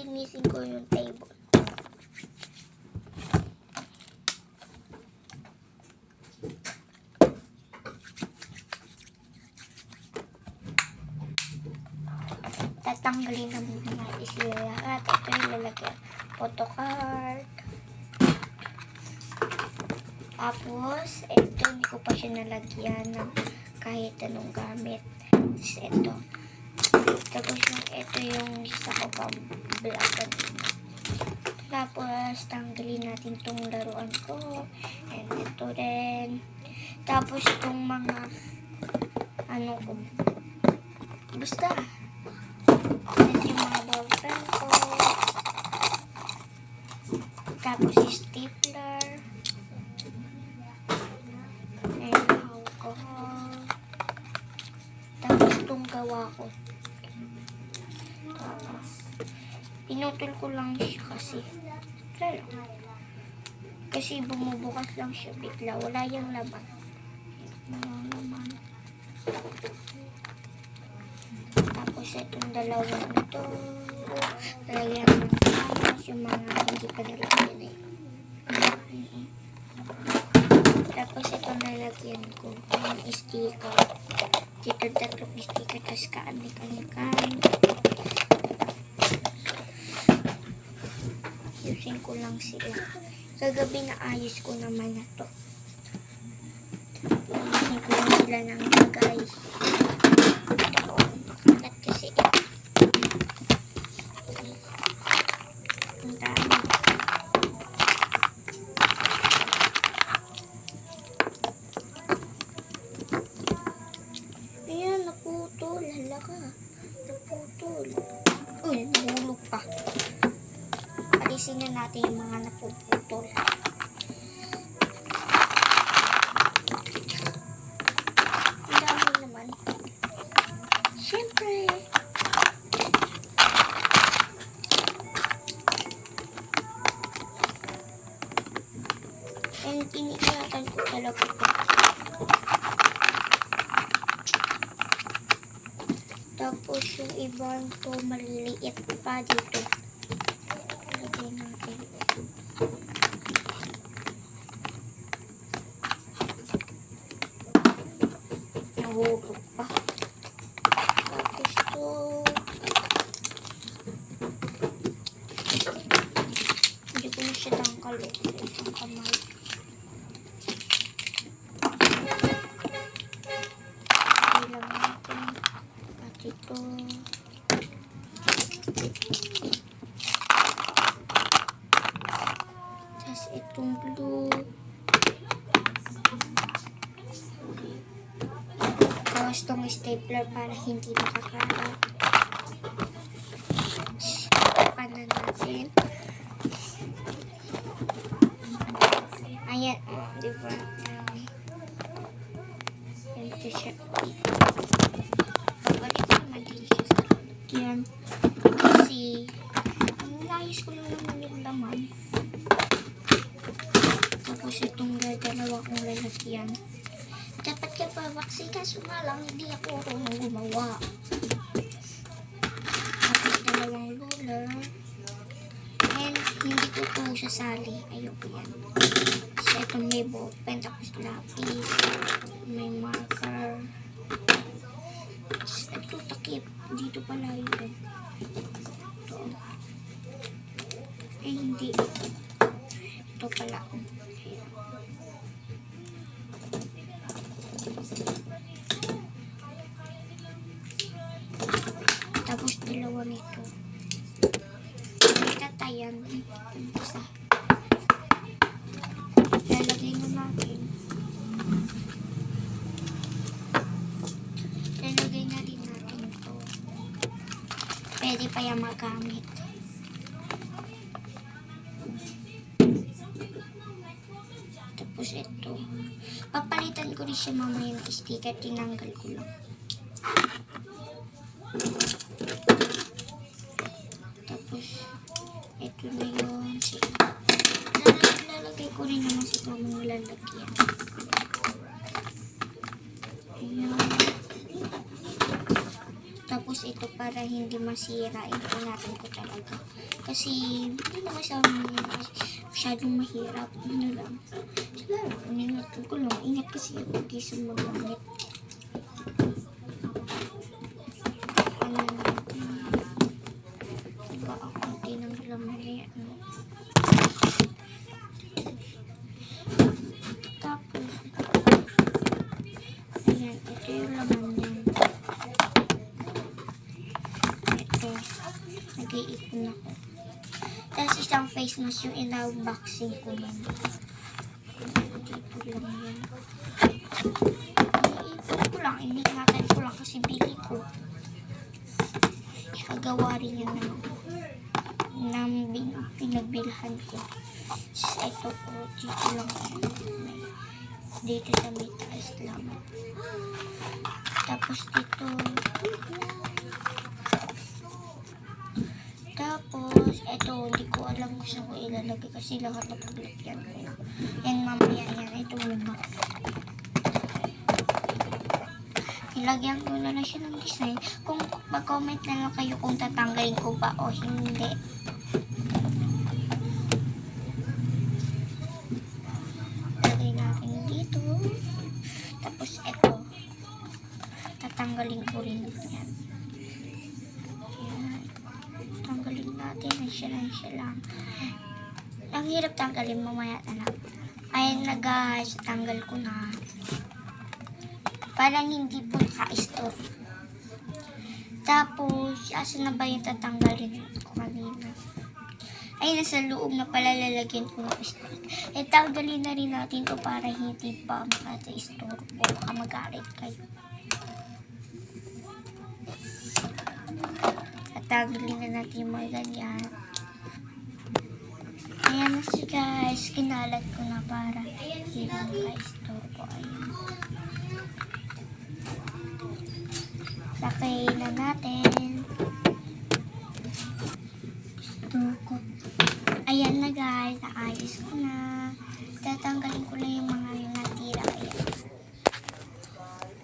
lilinisin ko yung table. Tatanggalin na muna natin sila lahat. Ito yung lalagyan. Photocard. Tapos, ito hindi ko pa siya nalagyan ng kahit anong gamit. Tapos ito. Tapos ito yung isa ko pang black kanina. Tapos, tanggalin natin itong laruan ko. And ito rin. Tapos, itong mga ano ko. Basta. Ito yung mga ballpen ko. Tapos, stapler. And alcohol. Tapos, itong gawa ko. Tapos, pinutol ko lang siya kasi. Wala lang. Kasi bumubukas lang siya bigla. Wala yung laman. Wala laman. Tapos, itong dalawang ito. Lalagyan ng ayos yung mga hindi pa nalagyan eh. Tapos, ito nalagyan ko yung sticker. Dito tatlong sticker. Tapos, kaanik-anikan. Ayusin ko lang sila. Kagabi na ayos ko naman na to. Ayusin ko lang sila ng bagay. At kasi ang dami. Ayan, naputol. Hala ka. Naputol. Uy, nahulog pa. Alisin na natin yung mga napuputol. Ang dami naman. Siyempre. And iniingatan ko talaga ito. Tapos yung ibang to maliliit pa dito. Lagyan natin. Nahulog pa. Tapos to. Hindi ko na siya tangkal sa isang kamay. Ilang natin. At ito. Tapos itong blue. Tapos itong stapler para hindi nakakalat. Tapan na natin. Ayan. Diba? Ito siya. Balik naman din siya sa lalagyan. Kasi nais ko lang naman yung laman. Tapos itong dalawa kong lalagyan. Dapat ka pa vaccine kaso nga lang hindi ako gumawa. Tapos dalawang ruler. And hindi ko ito sasali. Ayoko yan. So ito may ballpen. Tapos lapis. May marker. Ito takip. Dito pala yun. Ito. Eh hindi. Ito pala. Tapos dalawa nito. Tatayan. Isa. Lalagay na natin. Lalagay na rin natin ito. Pwede pa yung magamit. Tapos ito. Papalitan ko rin siya mamaya ng sticker. Tinanggal ko lang. Tapos, ito na yun. Lalagay ko rin naman sa tamang lalagyan. Ayan. Tapos, Tapos ito para hindi masira, iinatan ko talaga. Kasi hindi naman siya masyadong mahirap. Ano lang. Sila lang, iningatan ko lang. Ingat kasi ako kasi magamit. Ano natin. Diba ako tinanggalan mali. Tapos, ayan, ito yung laman yan. Ito, nag-iipon ako. Tapos isang face mask yung in-unboxing ko lang. Dito lang yan. Iniipon ko lang, iniingatan ko lang kasi bili ko. Kagawa rin yan ng pinagbilhan ko. Tapos ito po, dito lang yan. Dito sa may taas lang. Tapos dito. Tapos, ito, hindi ko alam kung saan ko ilalagay kasi lahat na paglagyan ko na. Yan, mamaya yan. Ito muna. Nilagyan ko na lang siya ng design. Kung mag-comment na lang kayo kung tatanggalin ko ba o hindi. Lagay natin dito. Tapos, ito. Tatanggalin ko rin yan. Tanggalin natin na siya lang. Ang hirap tanggalin, mamaya na lang. Ayun na guys, tanggal ko na. Parang hindi po naka-store. Tapos, asan na ba yung tatanggalin ko kanina? Ay, nasa loob na pala lalagyan ko ng stick. Eh, tanggalin na rin natin to para hindi pa makata-store o baka magalit kayo. Tanggalin na natin yung mga ganyan. Ayan na siya guys. Kinalat ko na para hindi maka-store ko. Ayan. Lakay na natin. Ayan na guys. Naayos ko na. Tatanggalin ko lang yung mga natira.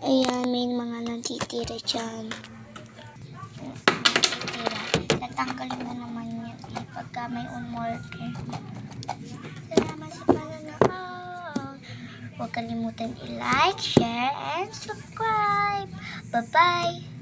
Ayan. May mga natitira dyan. Tatanggalin mo naman yan pagka may unmorte. Salamat sa panonood. Huwag kalimutan i-like, share, and subscribe. Bye-bye!